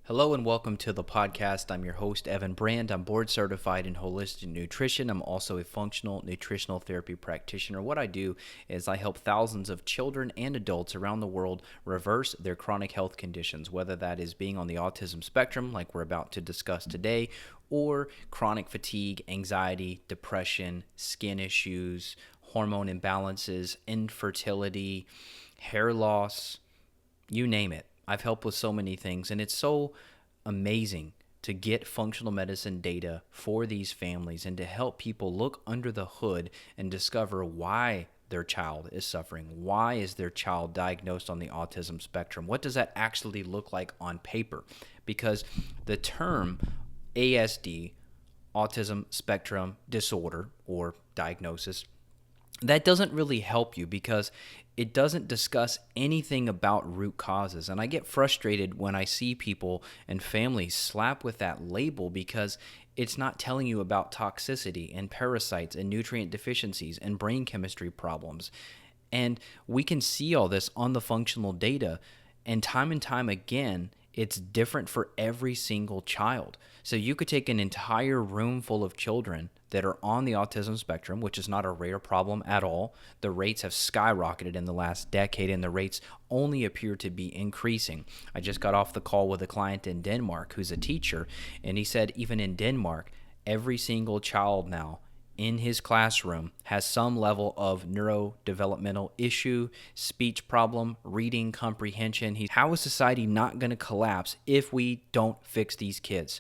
Hello and welcome to the podcast. I'm your host, Evan Brand. I'm board certified in holistic nutrition. I'm also a functional nutritional therapy practitioner. What I do is I help thousands of children and adults around the world reverse their chronic health conditions, whether that is being on the autism spectrum, like we're about to discuss today, or chronic fatigue, anxiety, depression, skin issues, hormone imbalances, infertility, hair loss, you name it. I've helped with so many things, and it's so amazing to get functional medicine data for these families and to help people look under the hood and discover why their child is suffering. Why is their child diagnosed on the autism spectrum? What does that actually look like on paper? Because the term ASD, autism spectrum disorder or diagnosis, that doesn't really help you because it doesn't discuss anything about root causes. And I get frustrated when I see people and families slap with that label because it's not telling you about toxicity and parasites and nutrient deficiencies and brain chemistry problems. And we can see all this on the functional data. And time again, it's different for every single child. So you could take an entire room full of children that are on the autism spectrum, which is not a rare problem at all. The rates have skyrocketed in the last decade, and the rates only appear to be increasing. I just got off the call with a client in Denmark who's a teacher, and he said even in Denmark, every single child now in his classroom has some level of neurodevelopmental issue, speech problem, reading comprehension. How is society not going to collapse if we don't fix these kids?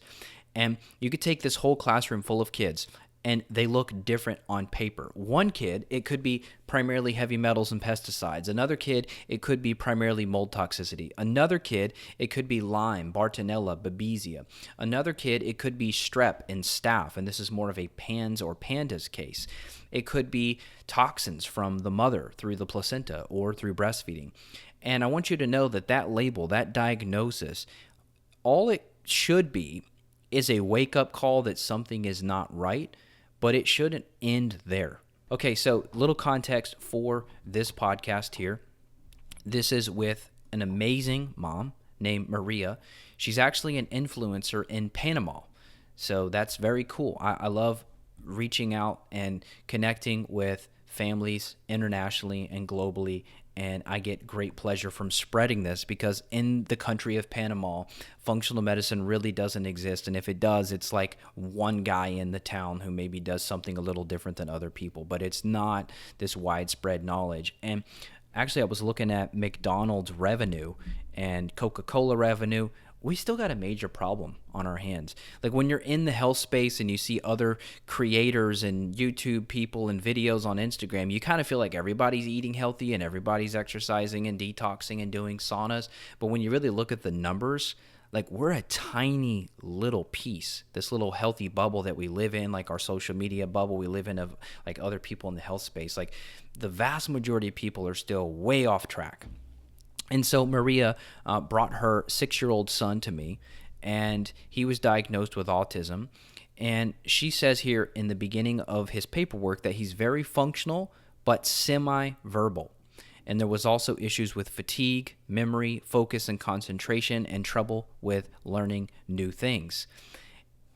And you could take this whole classroom full of kids and they look different on paper. One kid, it could be primarily heavy metals and pesticides. Another kid, it could be primarily mold toxicity. Another kid, it could be Lyme, Bartonella, Babesia. Another kid, it could be strep and staph, and this is more of a PANS or PANDAS case. It could be toxins from the mother through the placenta or through breastfeeding. And I want you to know that that label, that diagnosis, all it should be is a wake-up call that something is not right, but it shouldn't end there. Okay, so little context for this podcast here. This is with an amazing mom named Maria. She's actually an influencer in Panama. So that's very cool. I love reaching out and connecting with families internationally and globally, and I get great pleasure from spreading this because in the country of Panama, functional medicine really doesn't exist. And if it does, it's like one guy in the town who maybe does something a little different than other people, but it's not this widespread knowledge. And actually, I was looking at McDonald's revenue and Coca-Cola revenue. We still got a major problem on our hands. Like when you're in the health space and you see other creators and YouTube people and videos on Instagram, you kind of feel like everybody's eating healthy and everybody's exercising and detoxing and doing saunas. But when you really look at the numbers, like we're a tiny little piece, this little healthy bubble that we live in, like our social media bubble we live in of like other people in the health space. Like the vast majority of people are still way off track. And so Maria brought her 6-year-old son to me, and he was diagnosed with autism. And she says here in the beginning of his paperwork that he's very functional, but semi-verbal. And there was also issues with fatigue, memory, focus and concentration, and trouble with learning new things.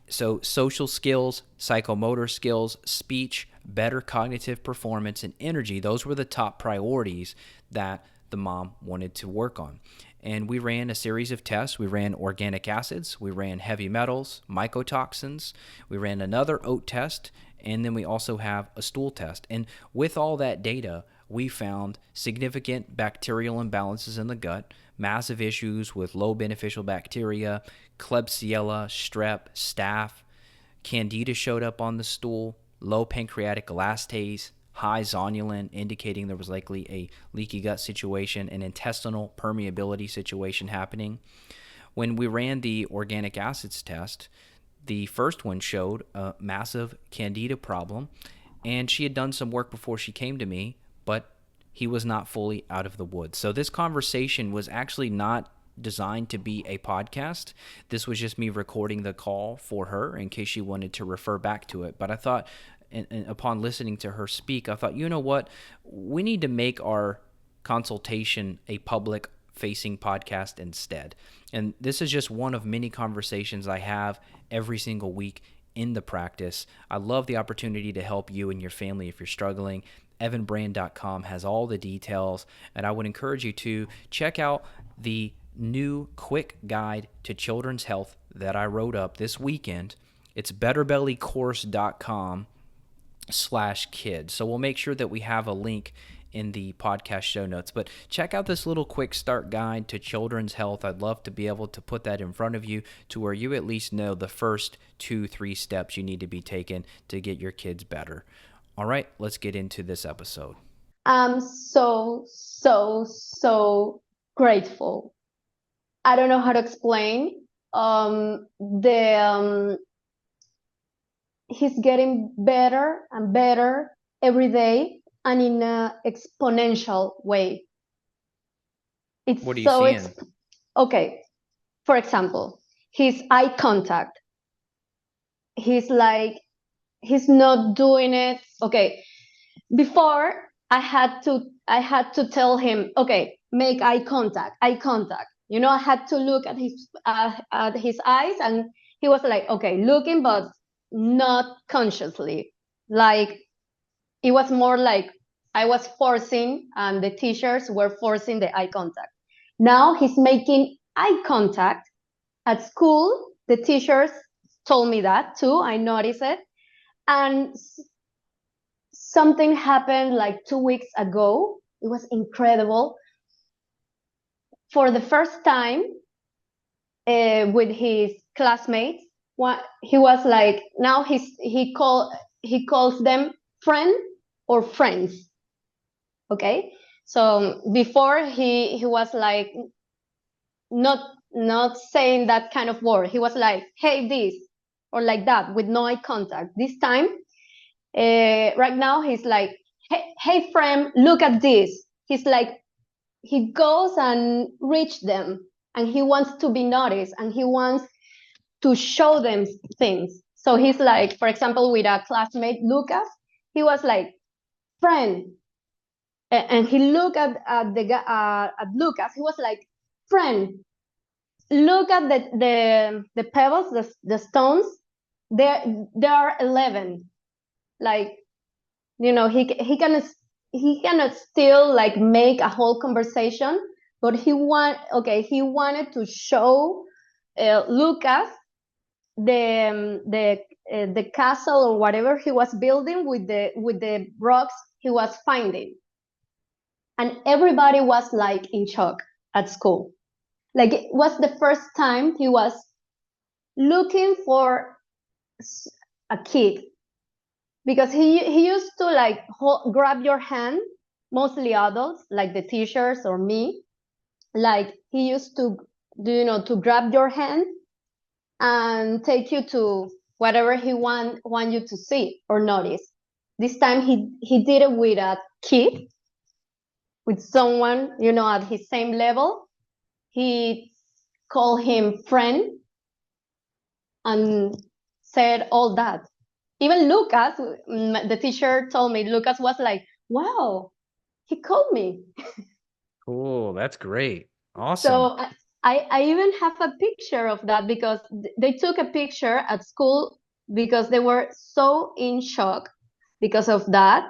So social skills, psychomotor skills, speech, better cognitive performance, and energy, those were the top priorities that the mom wanted to work on. And we ran a series of tests. We ran organic acids, we ran heavy metals, mycotoxins, we ran another oat test, and then we also have a stool test. And with all that data, we found significant bacterial imbalances in the gut, massive issues with low beneficial bacteria, Klebsiella, strep, staph, candida showed up on the stool, low pancreatic elastase, high zonulin, indicating there was likely a leaky gut situation, an intestinal permeability situation happening. When we ran the organic acids test, the first one showed a massive candida problem, and she had done some work before she came to me, but he was not fully out of the woods. So this conversation was actually not designed to be a podcast. This was just me recording the call for her in case she wanted to refer back to it. But I thought, and upon listening to her speak, I thought, you know what? We need to make our consultation a public facing podcast instead. And this is just one of many conversations I have every single week in the practice. I love the opportunity to help you and your family if you're struggling. evanbrand.com has all the details, and I would encourage you to check out the new quick guide to children's health that I wrote up this weekend. It's betterbellycourse.com/kids. So we'll make sure that we have a link in the podcast show notes. But check out this little quick start guide to children's health. I'd love to be able to put that in front of you to where you at least know the first 2-3 steps you need to be taken to get your kids better. All right, let's get into this episode. I'm so grateful. I don't know how to explain. He's getting better and better every day, and in an exponential way. It's What are you seeing? Okay. For example, his eye contact. He's not doing it. Okay. Before I had to tell him, okay, make eye contact. I had to look at his eyes, and he was like, okay, looking, but not consciously. Like, it was more like I was forcing, and the teachers were forcing the eye contact. Now he's making eye contact at school. The teachers told me that too. I noticed it. And something happened like 2 weeks ago. It was incredible. For the first time, with his classmates, he was like, now he calls them friend or friends. Okay, so before he was like not saying that kind of word. He was like, hey, this, or like that, with no eye contact. This time, right now, he's like, hey friend, look at this. He's like, he goes and reach them, and he wants to be noticed, and he wants to show them things. So he's like, for example, with a classmate, Lucas, he was like, friend, and he looked at Lucas. He was like, friend, look at the pebbles, the stones. There are 11. Like, he cannot still like make a whole conversation, but he wanted to show Lucas the castle or whatever he was building with the rocks he was finding, and everybody was like in shock at school. Like, it was the first time he was looking for a kid, because he used to like grab your hand, mostly adults like the teachers or me. Like, he used to to grab your hand and take you to whatever he want you to see or notice. This time he did it with a kid, with someone at his same level. He called him friend and said all that. Even Lucas, the teacher told me, Lucas was like, wow, he called me. Cool. That's great. Awesome. So I even have a picture of that, because they took a picture at school because they were so in shock because of that.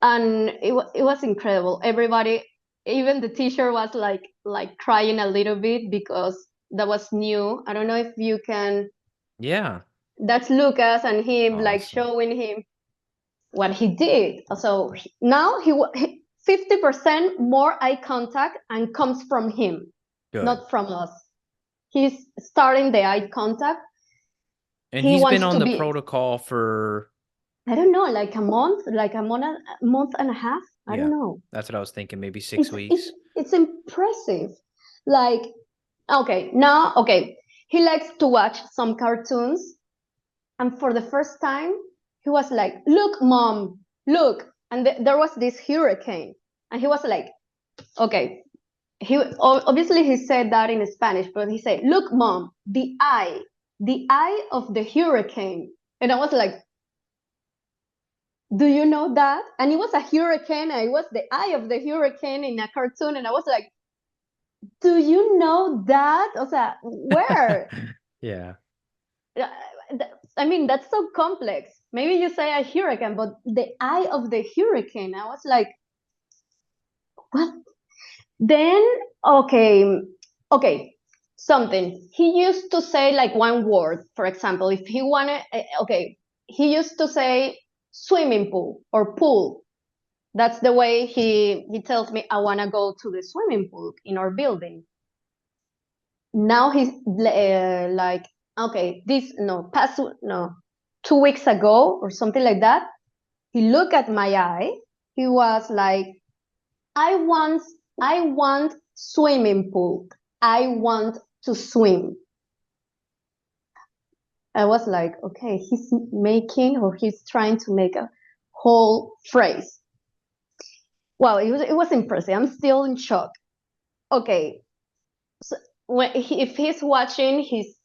And it was incredible. Everybody, even the teacher, was like crying a little bit because that was new. I don't know if you can. Yeah. That's Lucas, and him like Awesome. showing him what he did. So now 50% more eye contact, and comes from him, Good. not from us. He's starting the eye contact. And He he's wants been on to the be, protocol for, I don't know, like a month and a half. I yeah, don't know. that's what I was thinking, maybe 6 weeks. It's impressive. Like, okay, he likes to watch some cartoons, and for the first time, he was like, look, mom, look. And there was this hurricane, and he was like, okay, obviously he said that in Spanish, but he said, look, mom, the eye of the hurricane. And I was like, do you know that? And it was a hurricane, and it was the eye of the hurricane in a cartoon, and I was like, do you know that? O sea, where? Yeah. Uh, I mean, that's so complex. Maybe you say a hurricane, but the eye of the hurricane, I was like, what? Then, okay, okay, something. He used to say like one word, for example, if he wanted, okay, he used to say swimming pool or pool. That's the way he tells me I want to go to the swimming pool in our building. Now he's like, okay, this, no, past, no, 2 weeks ago or something like that. He looked at my eye. He was like, I want, I want swimming pool. I want to swim. I was like, okay, he's making or he's trying to make a whole phrase. Wow, it was impressive. I'm still in shock. Okay, so if he's watching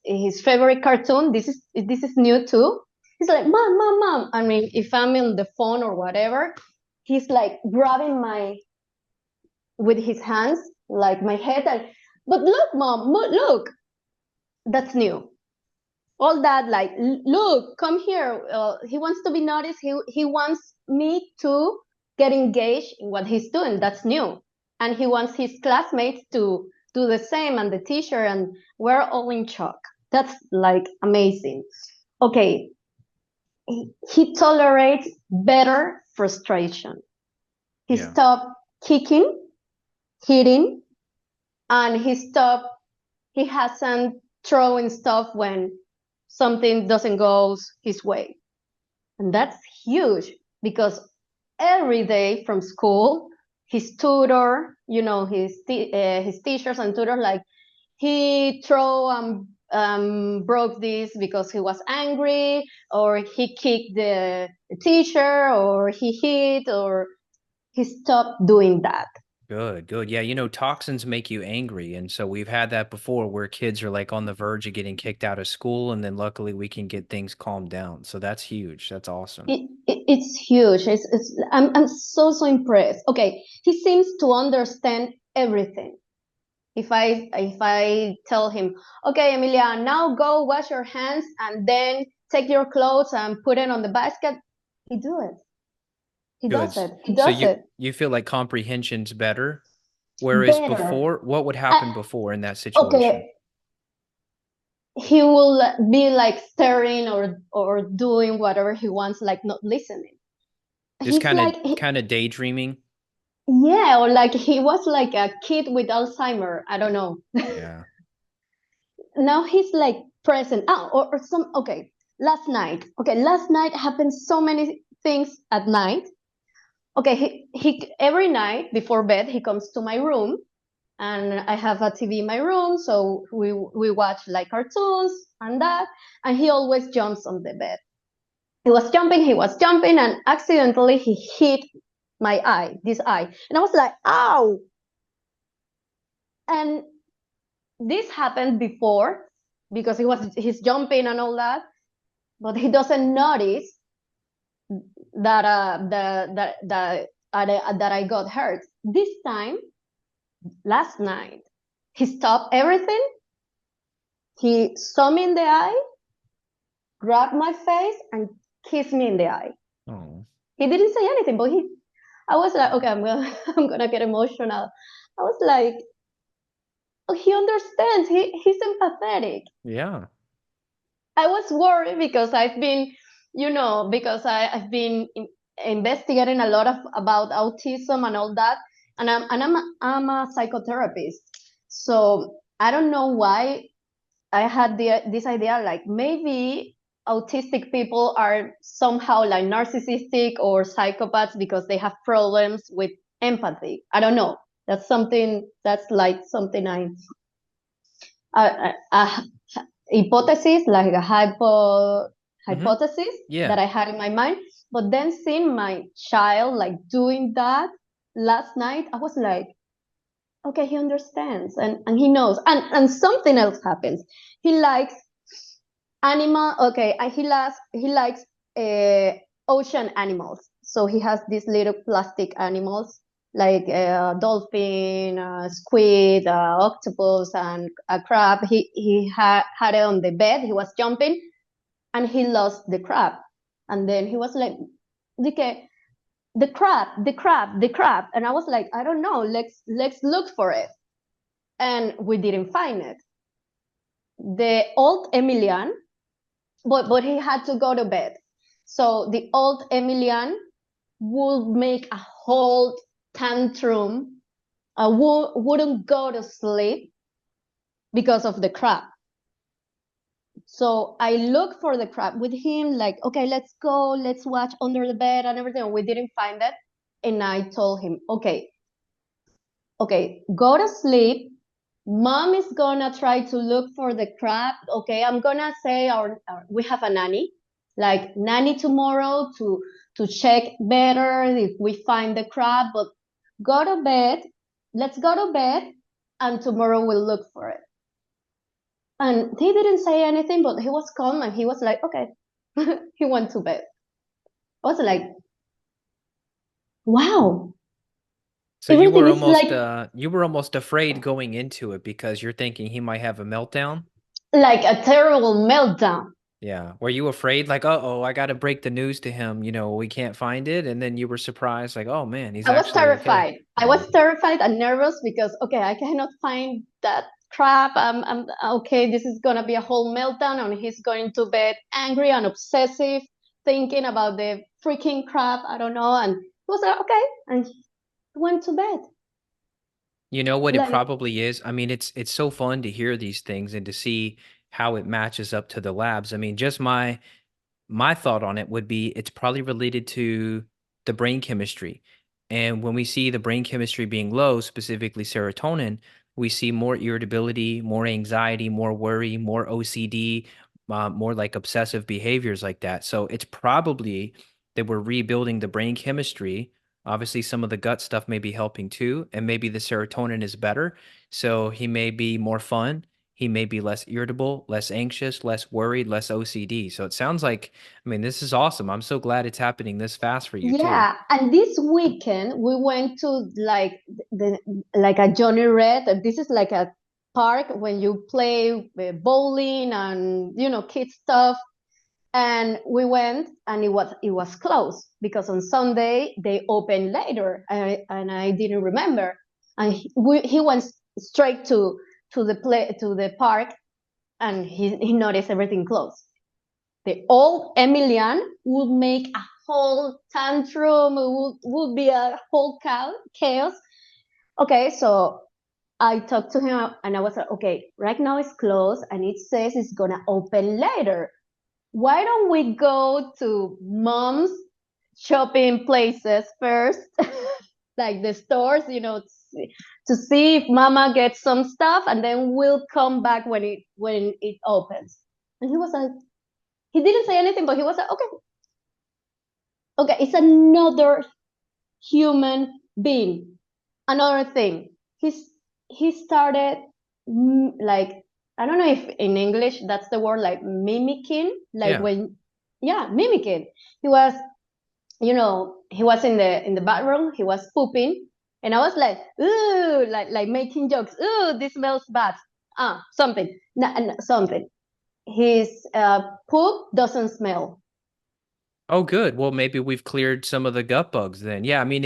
his favorite cartoon, this is new too. He's like, mom, mom, mom. I mean, if I'm on the phone or whatever, he's like grabbing my with his hands, like my head, and but look, mom, look, that's new. All that, like, look, come here. He wants to be noticed. He wants me to get engaged in what he's doing. That's new, and he wants his classmates to do the same, and the teacher, and we're all in shock. That's like amazing. Okay, he tolerates better frustration. He Yeah. stopped kicking, hitting, and he hasn't throwing stuff when something doesn't go his way. And that's huge because every day from school, his tutor, his teachers and tutors, like, he broke this because he was angry, or he kicked the teacher, or he hit, or he stopped doing that. Good, good. Yeah, toxins make you angry. And so we've had that before where kids are like on the verge of getting kicked out of school. And then luckily we can get things calmed down. So that's huge. That's awesome. It's huge. I'm so impressed. Okay, he seems to understand everything. If I tell him, okay, Emilia, now go wash your hands and then take your clothes and put it on the basket, he do it. He Good. does it. He So does you it you feel like comprehension's better? Whereas better. before, what would happen I, before in that situation? okay, he will be like staring or doing whatever he wants, like not listening. Just He's kind of like, kind of daydreaming? yeah, or like he was like a kid with Alzheimer. I don't know. Yeah. Now he's like present. Or some. Okay, last night. Okay, last night happened so many things at night. Okay, he every night before bed he comes to my room, and I have a TV in my room, so we watch like cartoons and that, and he always jumps on the bed. He was jumping, and accidentally he hit my eye, this eye, and I was like, ow! And this happened before because he's jumping and all that, but he doesn't notice that that I got hurt. This time, last night, he stopped everything. He saw me in the eye, grabbed my face, and kissed me in the eye. Oh. He didn't say anything, but I was like, okay, I'm gonna get emotional. I was like, oh, he understands. He's empathetic. Yeah. I was worried because I've been investigating a lot about autism and all that, and I'm a psychotherapist, so I don't know why I had this idea, like maybe autistic people are somehow like narcissistic or psychopaths because they have problems with empathy. I don't know. That's like something a hypothesis, like a Mhm. hypothesis that Yeah. I had in my mind. But then seeing my child like doing that last night, I was like, okay, he understands and he knows. And something else happens. He likes animal. Okay, and he likes ocean animals. So he has these little plastic animals like a dolphin, a squid, octopus, and a crab. He had it on the bed. He was jumping, and he lost the crab. And then he was like, "Okay, the crab, the crab, the crab." And I was like, "I don't know. Let's look for it." And we didn't find it. The old Emilian, but he had to go to bed. So the old Emilian would make a whole tantrum, wouldn't go to sleep because of the crab. So I looked for the crab with him, like, okay, let's go, let's watch under the bed and everything. We didn't find it. And I told him, okay, go to sleep. Mom is gonna try to look for the crab. Okay, I'm gonna say we have a nanny, like nanny tomorrow to check better if we find the crab. But go to bed. Let's go to bed, and tomorrow we'll look for it. And he didn't say anything, but he was calm and he was like, okay. He went to bed. I was like, wow, So everything is like you were almost afraid going into it because you're thinking he might have a meltdown. a terrible meltdown. Yeah. Were you afraid, like, uh-oh, I got to break the news to him, we can't find it? And then you were surprised, like, oh man, he's I was actually okay. terrified. I Yeah. was terrified and nervous because okay, I cannot find that crap. I'm okay. This is gonna be a whole meltdown, and he's going to bed angry and obsessive, thinking about the freaking crap. I don't know, and he was like, okay, and he went to bed. You know what it Like, probably is? I mean, it's so fun to hear these things and to see how it matches up to the labs. I mean, just my thought on it would be it's probably related to the brain chemistry. And when we see the brain chemistry being low, specifically serotonin, we see more irritability, more anxiety, more worry, more OCD, more like obsessive behaviors like that. So it's probably that we're rebuilding the brain chemistry. Obviously, some of the gut stuff may be helping too, and maybe the serotonin is better. So he may be more fun. He may be less irritable, less anxious, less worried, less OCD. So it sounds like, I mean, this is awesome. I'm so glad it's happening this fast for you too. yeah, and this weekend we went to like a Johnny Red. This is like a park when you play bowling and kids stuff. And we went, and it was closed because on Sunday they opened later, and I didn't remember. And he went straight to the park, and he noticed everything closed. The old Emilian would make a whole tantrum. It would be a whole chaos. Okay, so I talked to him and I was like, okay, right now it's closed and it says it's gonna open later. Why don't we go to mom's shopping places first, like the stores, to see if mama gets some stuff, and then we'll come back when it opens. And he was like, he didn't say anything, but he was like, okay, it's another human being. Another thing, he started like, I don't know if in English that's the word, like mimicking, like Yeah. when, yeah, mimicking. He was, he was in the bathroom, he was pooping, and I was like, ooh, like making jokes. Ooh, this smells bad. Something, something. His poop doesn't smell. Oh, good. Well, maybe we've cleared some of the gut bugs then. Yeah. I mean,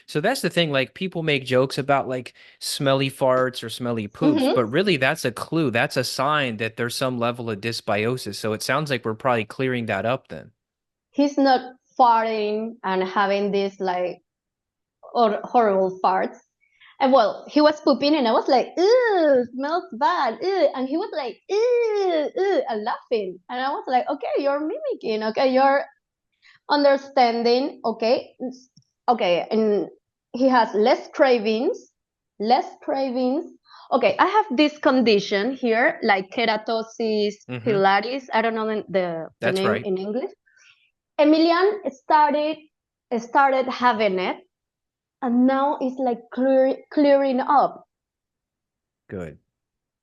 so that's the thing, like people make jokes about like smelly farts or smelly poops, Mm-hmm. but really that's a clue. That's a sign that there's some level of dysbiosis. So it sounds like we're probably clearing that up then. He's not farting and having this like horrible farts. And well, he was pooping, and I was like, "Ew, smells bad." Ew. And he was like, "Ew, ew," and laughing. And I was like, "Okay, you're mimicking. Okay, you're understanding. Okay, okay." And he has less cravings, less cravings. Okay, I have this condition here, like keratosis Mm-hmm. pilaris. I don't know the That's name right. in English. Emilian started having it, and now it's like clearing up. Good.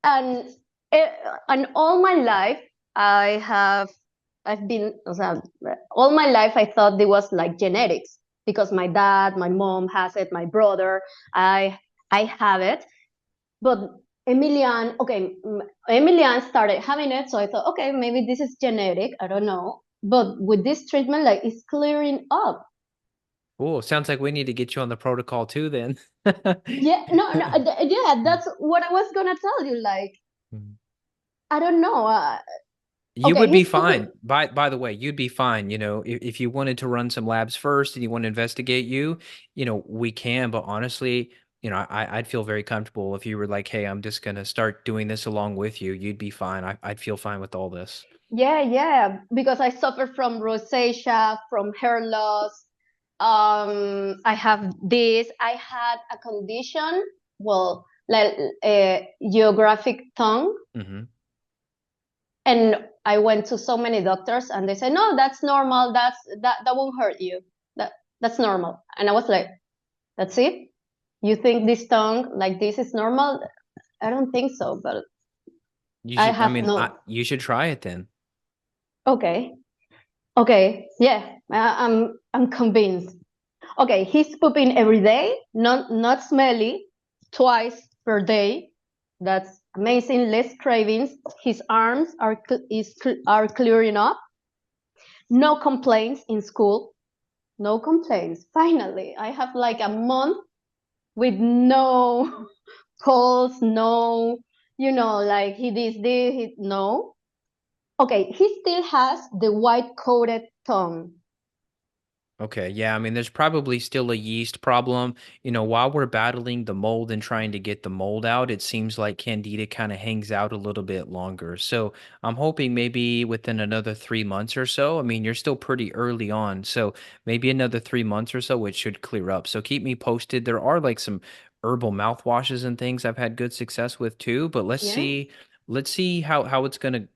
And it, and all my life I've been, o sea, all my life I thought it was like genetics. because my dad, my mom has it, my brother, I I have it. But Emilian started having it, so I thought, okay, maybe this is genetic. I don't know. But with this treatment, like it's clearing up. Oh, sounds like we need to get you on the protocol too then. Yeah, no, no, yeah, that's what I was gonna tell you. Like, Mhm. I don't know. You Okay, would be he's fine. pooping. By the way, you'd be fine. If you wanted to run some labs first and you want to investigate you, we can. But honestly, I'd feel very comfortable if you were like, "Hey, I'm just gonna start doing this along with you." You'd be fine. I'd feel fine with all this. Yeah, yeah, because I suffer from rosacea, from hair loss. I have this. I had a condition, well, like a geographic tongue, Hmm. and I went to so many doctors, and they said, "No, that's normal. That won't hurt you. That's normal." And I was like, "That's it? You think this tongue like this is normal? I don't think so." But You I should. I have mean, no. you should try it then. Okay, okay, yeah, I'm convinced. Okay, he's pooping every day, not smelly, twice per day. That's amazing. Less cravings. His arms are clearing up. No complaints in school. No complaints. Finally, I have like a month with no calls, no, like he did this, no. Okay, he still has the white coated tongue. Okay, yeah, I mean, there's probably still a yeast problem. While we're battling the mold and trying to get the mold out, it seems like Candida kind of hangs out a little bit longer. So I'm hoping maybe within another 3 months or so. I mean, you're still pretty early on. So maybe another 3 months or so, it should clear up. So keep me posted. There are like some herbal mouthwashes and things I've had good success with too, but let's Yeah. see, let's see how it's gonna,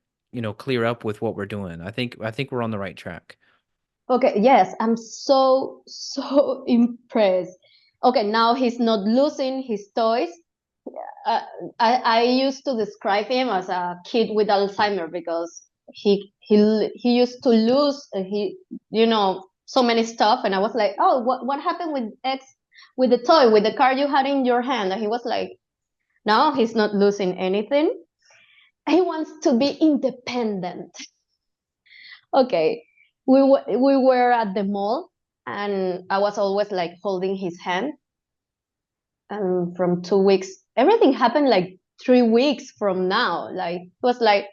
clear up with what we're doing. I think we're on the right track. Okay, yes, I'm so impressed. Okay, now he's not losing his toys. Uh, I used to describe him as a kid with Alzheimer because he used to lose so many stuff, and I was like, oh, what happened with X, with the toy, with the card you had in your hand? And he was like, no, he's not losing anything. He wants to be independent. Okay, we were at the mall, and I was always like holding his hand. And from 2 weeks, everything happened like 3 weeks from now. Like it was like,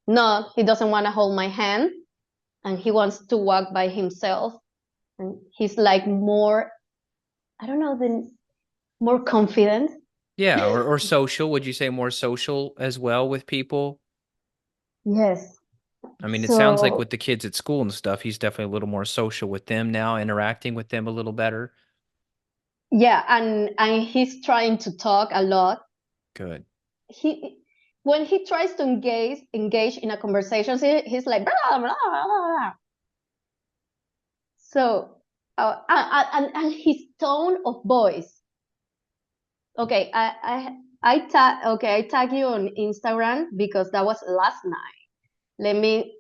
no, he doesn't want to hold my hand, and he wants to walk by himself. And he's like more, I don't know, more confident. Yeah, or social. Would you say more social as well with people? Yes. I mean, it sounds like So with the kids at school and stuff, he's definitely a little more social with them now, interacting with them a little better. yeah, and he's trying to talk a lot. Good. He When he tries to engage in a conversation, he's like blah, blah, blah, blah. So and his tone of voice. Okay, I tag you on Instagram because that was last night. Let me.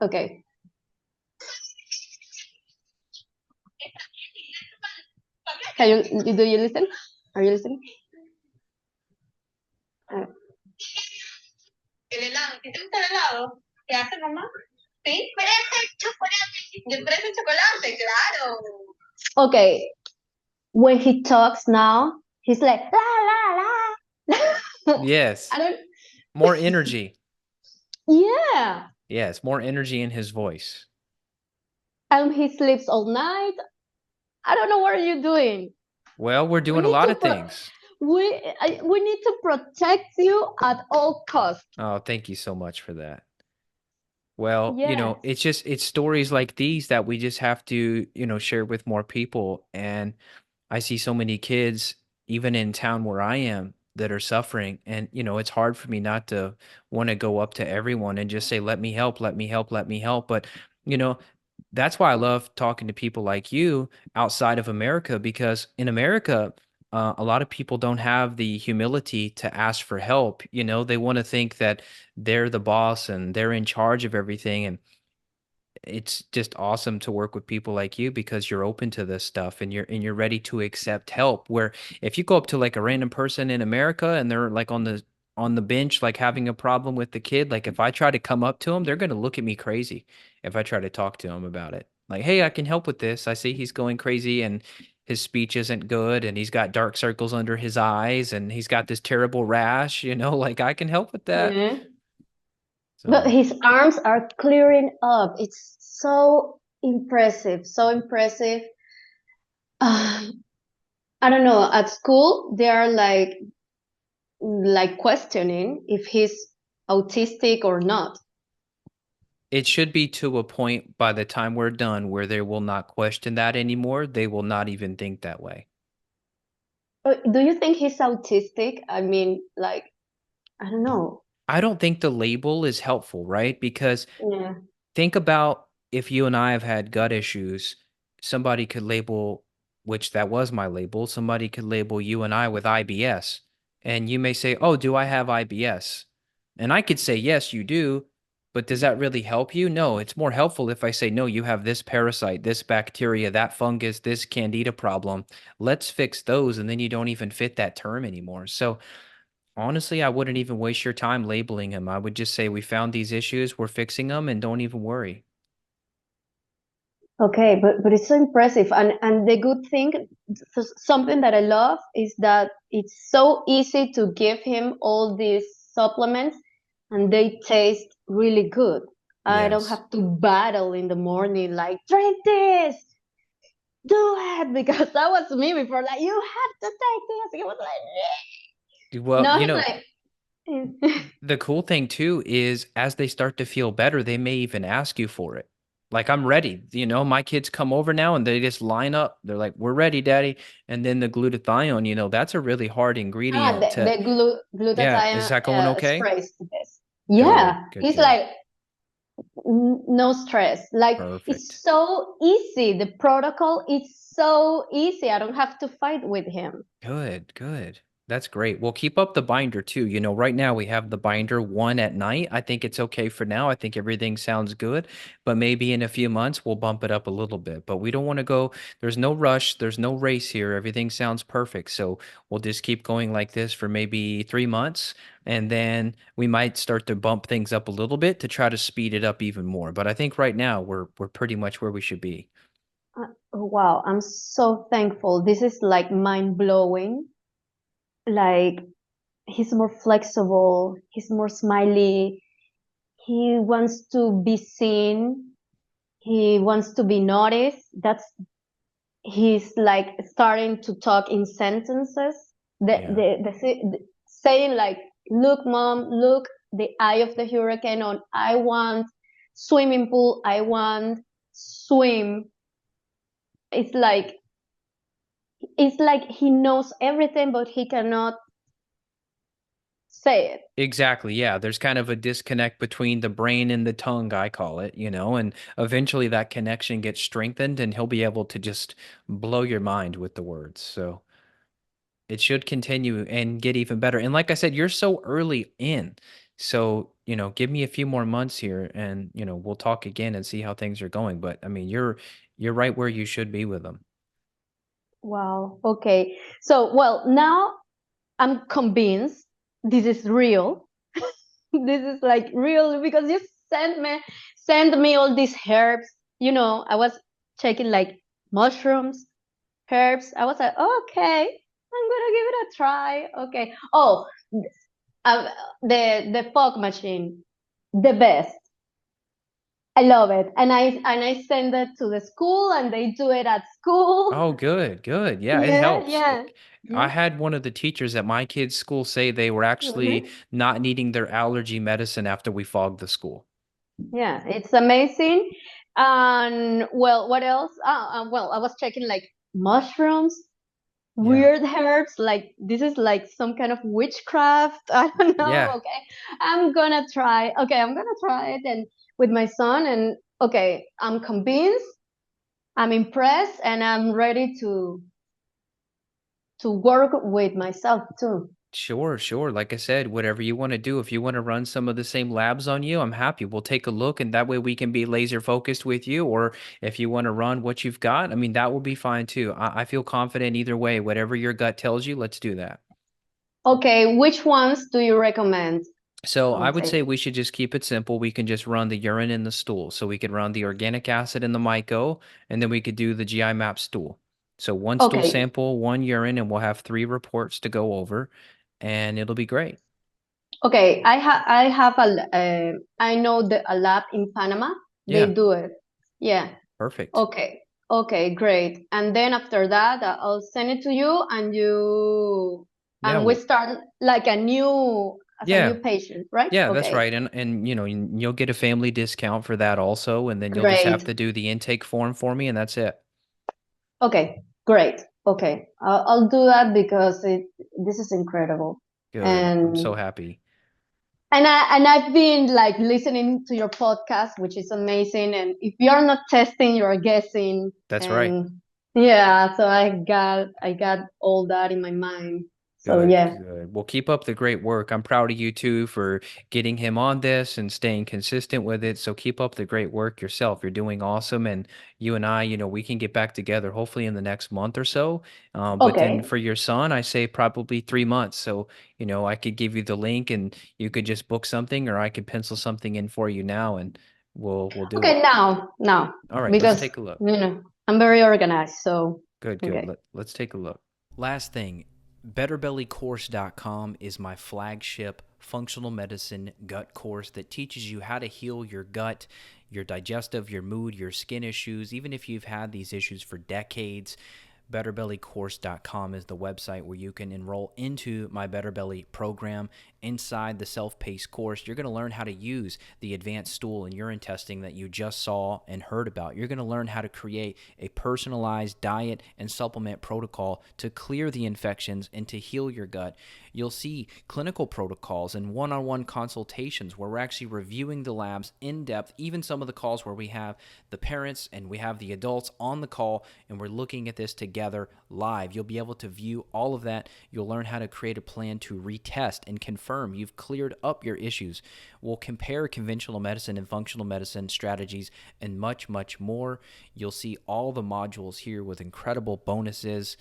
Okay, can do you listen? Are you listening? Uh, El helado, ¿te gusta el helado? ¿Qué hace mamá? ¿Sí? Fresa chocolate. ¿De fresa chocolate? Claro. Okay, when he talks now, he's like la la la. Yes. I don't. More energy. Yeah, Yes, more energy in his voice. and he sleeps all night. I don't know what are you doing. Well, we're We doing a need lot to of things. we need to protect you at all costs. Oh, thank you so much for that. Well, Yes. it's stories like these that we just have to, share with more people. And I see so many kids, even in town where I am, that are suffering. And, it's hard for me not to want to go up to everyone and just say, let me help, let me help, let me help. But, you know, that's why I love talking to people like you outside of America, because in America, a lot of people don't have the humility to ask for help. They want to think that they're the boss and they're in charge of everything. And it's just awesome to work with people like you because you're open to this stuff and you're ready to accept help. Where if you go up to like a random person in America and they're like on the bench like having a problem with the kid, like if I try to come up to them, they're going to look at me crazy if I try to talk to them about it. Like, hey, I can help with this. I see he's going crazy and his speech isn't good and he's got dark circles under his eyes and he's got this terrible rash, like I can help with that. Yeah. But So his arms are clearing up. It's so impressive, so impressive. Uh, I don't know. At school, they are like questioning if he's autistic or not. it should be to a point by the time we're done where they will not question that anymore. They will not even think that way. Do you think he's autistic? I mean, like, I don't know. I don't think the label is helpful, right? Because Yeah. think about if you and I have had gut issues, somebody could label, which that was my label, somebody could label you and I with IBS. And you may say, "Oh, do I have IBS?" And I could say, "Yes, you do." But does that really help you? No, it's more helpful if I say, "No, you have this parasite, this bacteria, that fungus, this candida problem. Let's fix those." And then you don't even fit that term anymore. So honestly, I wouldn't even waste your time labeling him. I would just say, "We found these issues, we're fixing them, and don't even worry." Okay, but it's so impressive, and the good thing, something that I love is that it's so easy to give him all these supplements, and they taste really good. I don't Yes. have to battle in the morning like drink this, do it, because that was me before. Like you have to take this. He was like, Well, no, he's like, the cool thing too is as they start to feel better, they may even ask you for it. Like, I'm ready. My kids come over now and they just line up. They're like, "We're ready, daddy." And then the glutathione, that's a really hard ingredient to, the yeah. Is glutathione that going okay? sprays to this. Good, Yeah, good, he's good. like, no stress. Like it's Perfect. so easy. The protocol is so easy. I don't have to fight with him. Good, good. That's great. Well, keep up the binder too. Right now we have the binder one at night. I think it's okay for now. I think everything sounds good, but maybe in a few months we'll bump it up a little bit. But we don't want to go, there's no rush, there's no race here. Everything sounds perfect. So we'll just keep going like this for maybe 3 months, and then we might start to bump things up a little bit to try to speed it up even more. But I think right now we're pretty much where we should be. Oh, wow, I'm so thankful. This is like mind blowing. Like he's more flexible. He's more smiley. He wants to be seen. He wants to be noticed. He's like starting to talk in sentences. Yeah. The saying like, "Look, mom, look, the eye of the hurricane." On, "I want swimming pool. I want swim." It's like he knows everything, but he cannot say it. Exactly. Yeah. There's kind of a disconnect between the brain and the tongue, I call it, and eventually that connection gets strengthened and he'll be able to just blow your mind with the words. So it should continue and get even better. And like I said, you're so early in. So, give me a few more months here and, we'll talk again and see how things are going. But I mean, you're right where you should be with them. Wow. Okay. So, well, now I'm convinced this is real. This is like real because you send me all these herbs. I was checking like mushrooms, herbs. I was like, okay, I'm gonna give it a try. Okay. Oh, uh, the fog machine, the best. I love it, and I send it to the school, and they do it at school. Oh, good, good. Yeah, it Yeah, helps. yeah, I yeah. had one of the teachers at my kids' school say they were actually Mhm. not needing their allergy medicine after we fogged the school. Yeah, it's amazing. And well, what else? Well, I was checking like mushrooms, Yeah. weird herbs. Like this is like some kind of witchcraft. I don't know. Yeah. Okay, I'm gonna try. Okay, I'm gonna try it and with my son. And okay, I'm convinced. I'm impressed, and I'm ready to work with myself too. Sure, sure. Like I said, whatever you want to do, if you want to run some of the same labs on you, I'm happy. We'll take a look and that way we can be laser focused with you. Or if you want to run what you've got, I mean, that will be fine too. I feel confident either way. Whatever your gut tells you, let's do that. Okay, which ones do you recommend So I on would say taking? we should just keep it simple. We can just run the urine and the stool. So we could run the organic acid and the myco, and then we could do the GI map stool. So one stool Okay, sample, one urine, and we'll have 3 reports to go over, and it'll be great. okay. I know a lab in Panama. Yeah, They do it. Yeah. perfect. Okay. Okay, great. And then after that, I'll send it to you, Yeah, and we start like as a new yeah, patient, right? yeah, that's Okay. right. And you'll get a family discount for that also, and then you'll just have Great. to do the intake form for me, and that's it. Okay, great. Okay, I'll do that because this is incredible. Good. I'm so And happy. I've been like listening to your podcast, which is amazing. And if you're not testing, you're guessing. That's right. And yeah, so I got all that in my mind. So Good, yeah. good. Well, keep up the great work. I'm proud of you too for getting him on this and staying consistent with it. So keep up the great work yourself. You're doing awesome. And you and I, we can get back together hopefully in the next month or so. But then Okay. for your son, I say probably 3 months. So, I could give you the link and you could just book something or I could pencil something in for you now and we'll do it. Okay, now, All right, let's because take a look. I'm very organized. So Good, good. okay. Let's take a look. Last thing, betterbellycourse.com is my flagship functional medicine gut course that teaches you how to heal your gut, your digestive, your mood, your skin issues. Even if you've had these issues for decades, betterbellycourse.com is the website where you can enroll into my Better Belly program. Inside the self-paced course, you're going to learn how to use the advanced stool and urine testing that you just saw and heard about. You're going to learn how to create a personalized diet and supplement protocol to clear the infections and to heal your gut. You'll see clinical protocols and one-on-one consultations where we're actually reviewing the labs in depth, even some of the calls where we have the parents and we have the adults on the call and we're looking at this together live. You'll be able to view all of that. You'll learn how to create a plan to retest and confirm you've cleared up your issues. We'll compare conventional medicine and functional medicine strategies and much, much more. You'll see all the modules here with incredible bonuses,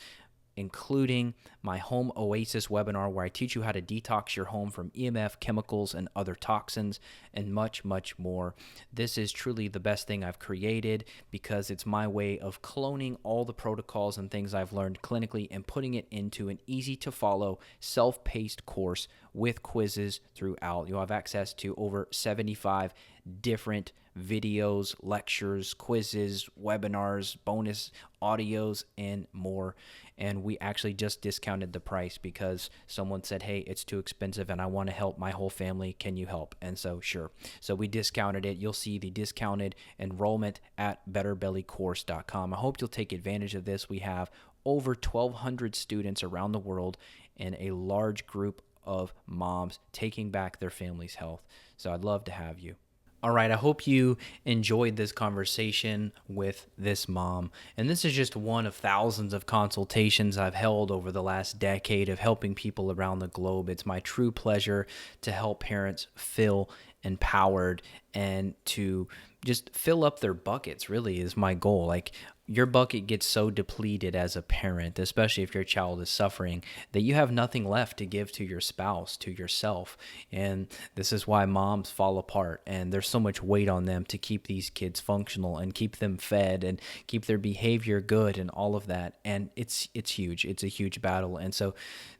including my Home Oasis webinar where I teach you how to detox your home from EMF, chemicals, and other toxins, and much, much more. This is truly the best thing I've created because it's my way of cloning all the protocols and things I've learned clinically and putting it into an easy-to-follow, self-paced course with quizzes throughout. You'll have access to over 75 different videos, lectures, quizzes, webinars, bonus audios, and more. And we actually just discounted the price because someone said, hey, it's too expensive and I want to help my whole family. Can you help? And so, sure. So we discounted it. You'll see the discounted enrollment at betterbellycourse.com. I hope you'll take advantage of this. We have over 1,200 students around the world and a large group of moms taking back their family's health. So I'd love to have you. All right, I hope you enjoyed this conversation with this mom. And this is just one of thousands of consultations I've held over the last decade of helping people around the globe. It's my true pleasure to help parents feel empowered and to just fill up their buckets, really, is my goal. Like, your bucket gets so depleted as a parent, especially if your child is suffering, that you have nothing left to give to your spouse, to yourself. And this is why moms fall apart. And there's so much weight on them to keep these kids functional and keep them fed and keep their behavior good and all of that. And it's huge. It's a huge battle. And so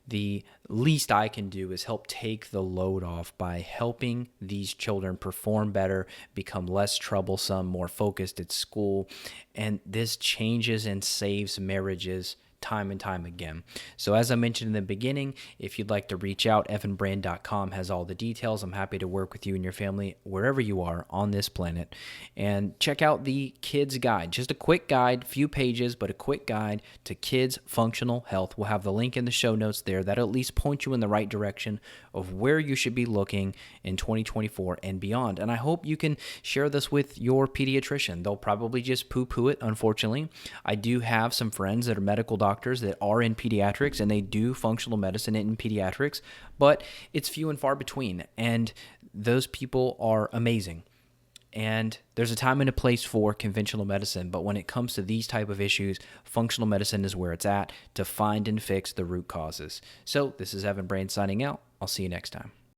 the least I can do is help take the load off by helping these children perform better, become less troublesome, more focused at school. And this changes and saves marriages time and time again. So as I mentioned in the beginning, if you'd like to reach out, evanbrand.com has all the details. I'm happy to work with you and your family wherever you are on this planet. And check out the kids guide, just a quick guide, few pages, but a quick guide to kids functional health. We'll have the link in the show notes there. That'll at least point you in the right direction of where you should be looking in 2024 and beyond. And I hope you can share this with your pediatrician. They'll probably just poo-poo it, unfortunately. I do have some friends that are medical doctors doctors that are in pediatrics and they do functional medicine in pediatrics, but it's few and far between. And those people are amazing. And there's a time and a place for conventional medicine, but when it comes to these type of issues, functional medicine is where it's at to find and fix the root causes. So this is Evan Brand signing out. I'll see you next time.